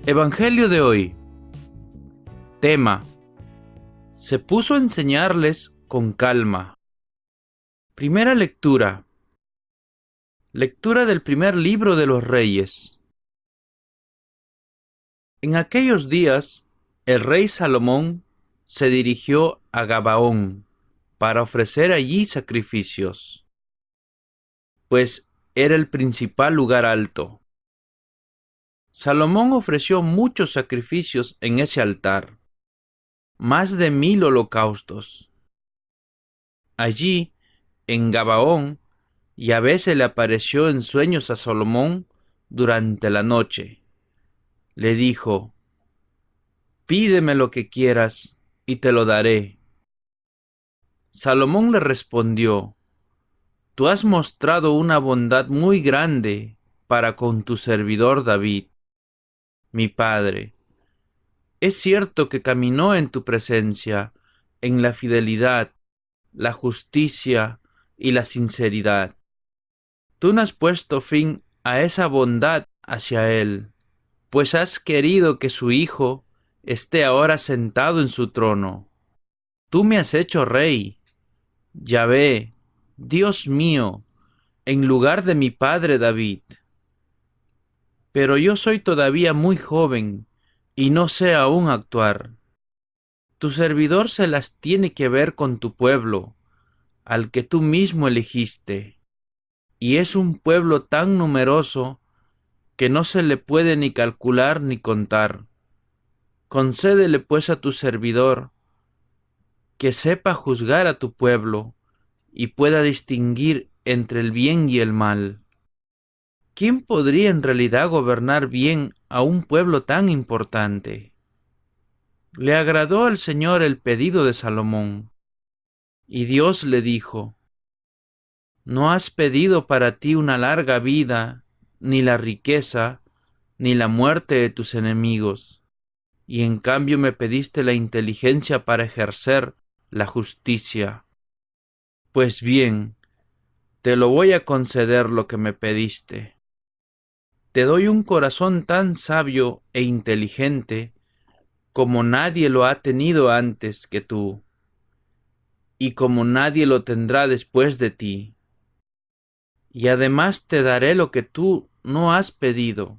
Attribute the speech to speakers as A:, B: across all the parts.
A: Evangelio de hoy. Tema: se puso a enseñarles con calma. Primera lectura. Lectura del primer libro de los Reyes. En aquellos días, el rey Salomón se dirigió a Gabaón para ofrecer allí sacrificios, pues era el principal lugar alto. Salomón ofreció muchos sacrificios en ese altar, más de 1000 holocaustos. Allí, en Gabaón, Yahvé se le apareció en sueños a Salomón durante la noche. Le dijo: «Pídeme lo que quieras y te lo daré». Salomón le respondió: «Tú has mostrado una bondad muy grande para con tu servidor David, mi padre. Es cierto que caminó en tu presencia en la fidelidad, la justicia y la sinceridad. Tú no has puesto fin a esa bondad hacia él, pues has querido que su hijo esté ahora sentado en su trono. Tú me has hecho rey, Yahvé, Dios mío, en lugar de mi padre David. Pero yo soy todavía muy joven y no sé aún actuar. Tu servidor se las tiene que ver con tu pueblo, al que tú mismo elegiste, y es un pueblo tan numeroso que no se le puede ni calcular ni contar. Concédele pues a tu servidor que sepa juzgar a tu pueblo y pueda distinguir entre el bien y el mal. ¿Quién podría en realidad gobernar bien a un pueblo tan importante?». Le agradó al Señor el pedido de Salomón, y Dios le dijo: «No has pedido para ti una larga vida, ni la riqueza, ni la muerte de tus enemigos, y en cambio me pediste la inteligencia para ejercer la justicia. Pues bien, te lo voy a conceder lo que me pediste. Te doy un corazón tan sabio e inteligente como nadie lo ha tenido antes que tú, y como nadie lo tendrá después de ti. Y además te daré lo que tú no has pedido.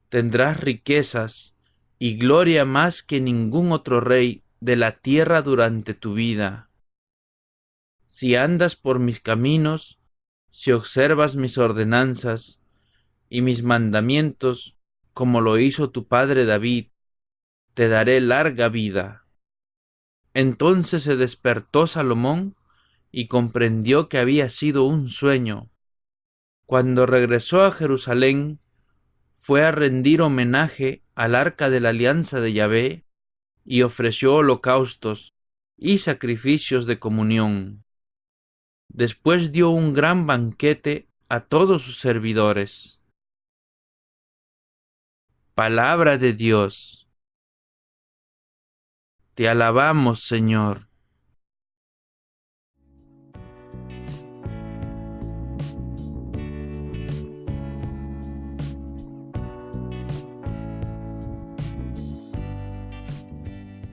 A: Tendrás riquezas y gloria más que ningún otro rey de la tierra durante tu vida. Si andas por mis caminos, si observas mis ordenanzas y mis mandamientos, como lo hizo tu padre David, te daré larga vida». Entonces se despertó Salomón y comprendió que había sido un sueño. Cuando regresó a Jerusalén, fue a rendir homenaje al arca de la alianza de Yahvé y ofreció holocaustos y sacrificios de comunión. Después dio un gran banquete a todos sus servidores. Palabra de Dios. Te alabamos, Señor.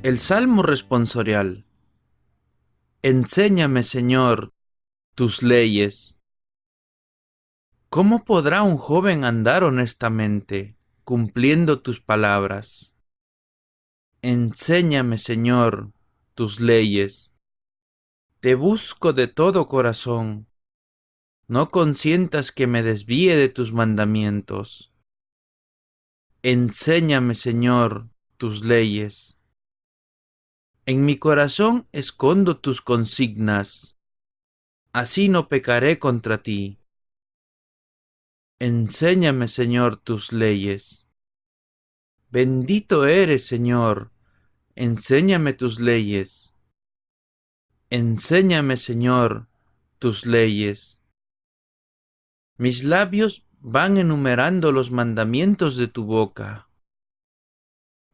A: El Salmo responsorial. Enséñame, Señor, tus leyes. ¿Cómo podrá un joven andar honestamente, cumpliendo tus palabras? Enséñame, Señor, tus leyes. Te busco de todo corazón. No consientas que me desvíe de tus mandamientos. Enséñame, Señor, tus leyes. En mi corazón escondo tus consignas. Así no pecaré contra ti. Enséñame, Señor, tus leyes. Bendito eres, Señor. Enséñame tus leyes. Enséñame, Señor, tus leyes. Mis labios van enumerando los mandamientos de tu boca.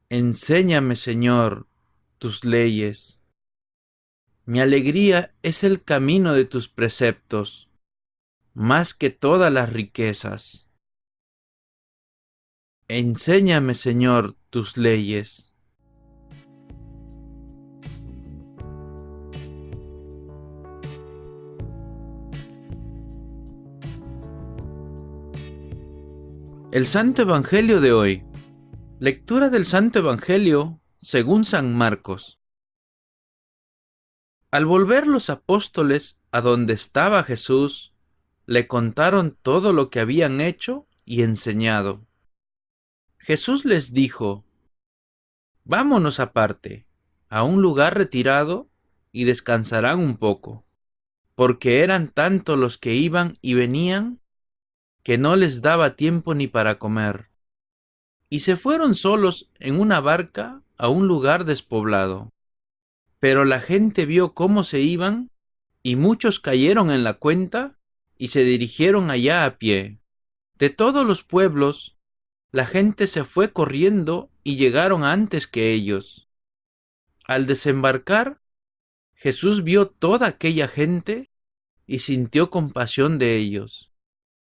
A: Enséñame, Señor, tus leyes. Mi alegría es el camino de tus preceptos, más que todas las riquezas. Enséñame, Señor, tus leyes. El Santo Evangelio de hoy. Lectura del Santo Evangelio según San Marcos. Al volver los apóstoles a donde estaba Jesús, le contaron todo lo que habían hecho y enseñado. Jesús les dijo: vámonos aparte, a un lugar retirado, y descansarán un poco, porque eran tantos los que iban y venían, que no les daba tiempo ni para comer. Y se fueron solos en una barca a un lugar despoblado. Pero la gente vio cómo se iban, y muchos cayeron en la cuenta y se dirigieron allá a pie. De todos los pueblos, la gente se fue corriendo y llegaron antes que ellos. Al desembarcar, Jesús vio toda aquella gente y sintió compasión de ellos,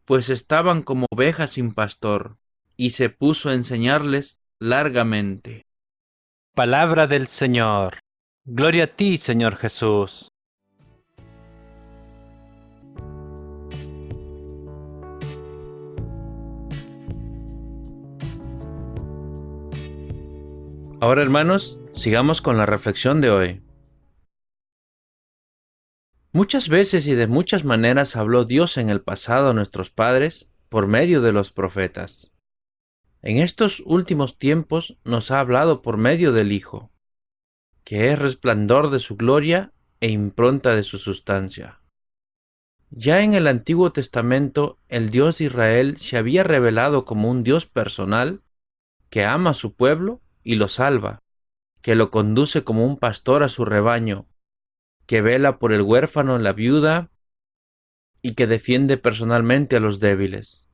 A: pues estaban como ovejas sin pastor, y se puso a enseñarles largamente.
B: Palabra del Señor. Gloria a ti, Señor Jesús.
A: Ahora, hermanos, sigamos con la reflexión de hoy. Muchas veces y de muchas maneras habló Dios en el pasado a nuestros padres por medio de los profetas. En estos últimos tiempos nos ha hablado por medio del Hijo, que es resplandor de su gloria e impronta de su sustancia. Ya en el Antiguo Testamento, el Dios de Israel se había revelado como un Dios personal que ama a su pueblo y lo salva, que lo conduce como un pastor a su rebaño, que vela por el huérfano, la viuda y que defiende personalmente a los débiles.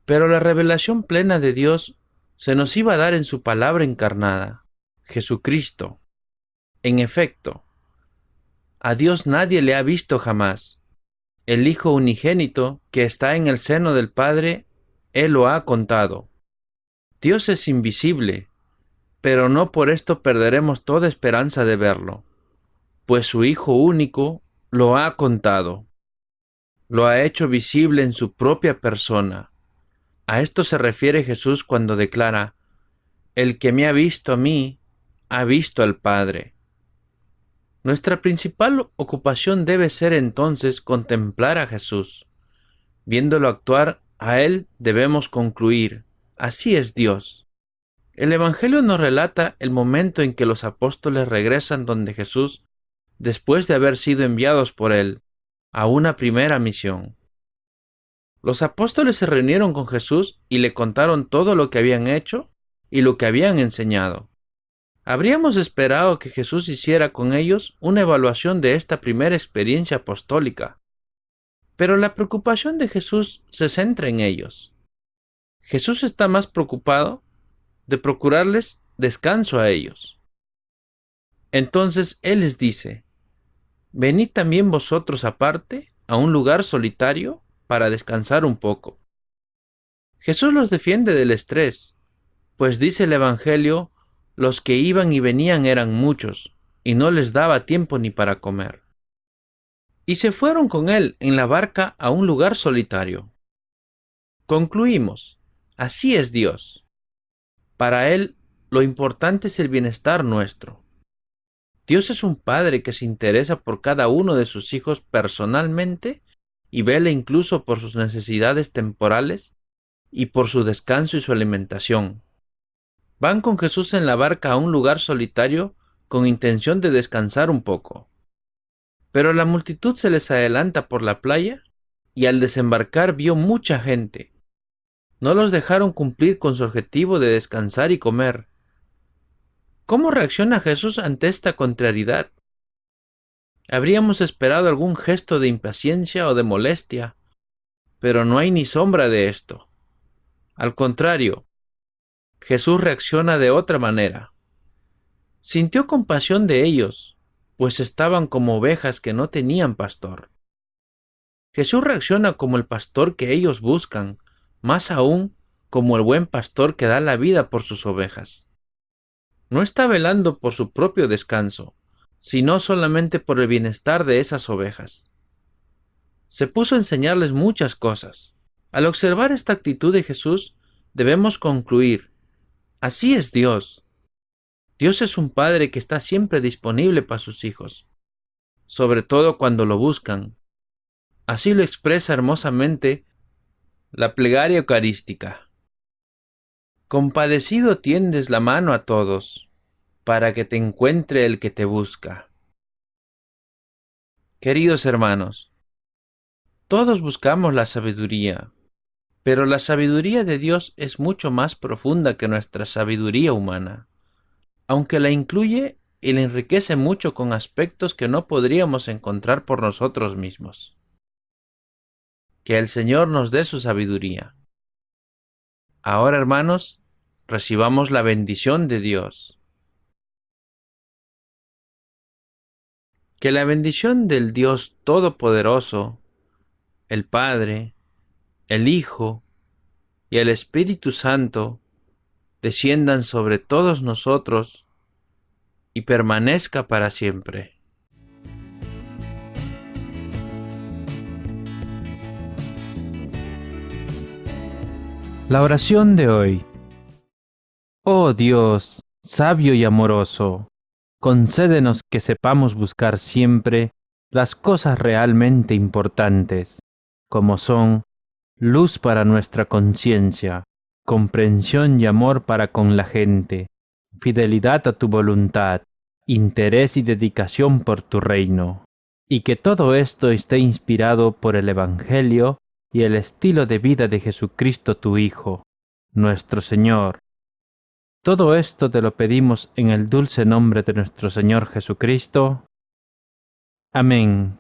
A: Pero la revelación plena de Dios se nos iba a dar en su palabra encarnada, Jesucristo. En efecto, a Dios nadie le ha visto jamás. El Hijo unigénito que está en el seno del Padre, Él lo ha contado. Dios es invisible, pero no por esto perderemos toda esperanza de verlo, pues su Hijo único lo ha contado. Lo ha hecho visible en su propia persona. A esto se refiere Jesús cuando declara: el que me ha visto a mí, ha visto al Padre. Nuestra principal ocupación debe ser entonces contemplar a Jesús. Viéndolo actuar, a Él debemos concluir: así es Dios. El Evangelio nos relata el momento en que los apóstoles regresan donde Jesús, después de haber sido enviados por Él a una primera misión. Los apóstoles se reunieron con Jesús y le contaron todo lo que habían hecho y lo que habían enseñado. Habríamos esperado que Jesús hiciera con ellos una evaluación de esta primera experiencia apostólica, pero la preocupación de Jesús se centra en ellos. Jesús está más preocupado de procurarles descanso a ellos. Entonces Él les dice: venid también vosotros aparte a un lugar solitario para descansar un poco. Jesús los defiende del estrés, pues dice el Evangelio: los que iban y venían eran muchos, y no les daba tiempo ni para comer. Y se fueron con Él en la barca a un lugar solitario. Concluimos: así es Dios. Para Él, lo importante es el bienestar nuestro. Dios es un Padre que se interesa por cada uno de sus hijos personalmente y vela incluso por sus necesidades temporales y por su descanso y su alimentación. Van con Jesús en la barca a un lugar solitario con intención de descansar un poco. Pero la multitud se les adelanta por la playa y al desembarcar vio mucha gente. No los dejaron cumplir con su objetivo de descansar y comer. ¿Cómo reacciona Jesús ante esta contrariedad? Habríamos esperado algún gesto de impaciencia o de molestia, pero no hay ni sombra de esto. Al contrario, Jesús reacciona de otra manera. Sintió compasión de ellos, pues estaban como ovejas que no tenían pastor. Jesús reacciona como el pastor que ellos buscan, más aún como el buen pastor que da la vida por sus ovejas. No está velando por su propio descanso, sino solamente por el bienestar de esas ovejas. Se puso a enseñarles muchas cosas. Al observar esta actitud de Jesús, debemos concluir: así es Dios. Dios es un Padre que está siempre disponible para sus hijos, sobre todo cuando lo buscan. Así lo expresa hermosamente la plegaria eucarística. Compadecido tiendes la mano a todos, para que te encuentre el que te busca. Queridos hermanos, todos buscamos la sabiduría, pero la sabiduría de Dios es mucho más profunda que nuestra sabiduría humana, aunque la incluye y la enriquece mucho con aspectos que no podríamos encontrar por nosotros mismos. Que el Señor nos dé su sabiduría. Ahora, hermanos, recibamos la bendición de Dios. Que la bendición del Dios Todopoderoso, el Padre, el Hijo y el Espíritu Santo desciendan sobre todos nosotros y permanezca para siempre.
B: La oración de hoy. Oh Dios, sabio y amoroso, concédenos que sepamos buscar siempre las cosas realmente importantes, como son luz para nuestra conciencia, comprensión y amor para con la gente, fidelidad a tu voluntad, interés y dedicación por tu reino, y que todo esto esté inspirado por el Evangelio y el estilo de vida de Jesucristo tu Hijo, nuestro Señor. Todo esto te lo pedimos en el dulce nombre de nuestro Señor Jesucristo. Amén.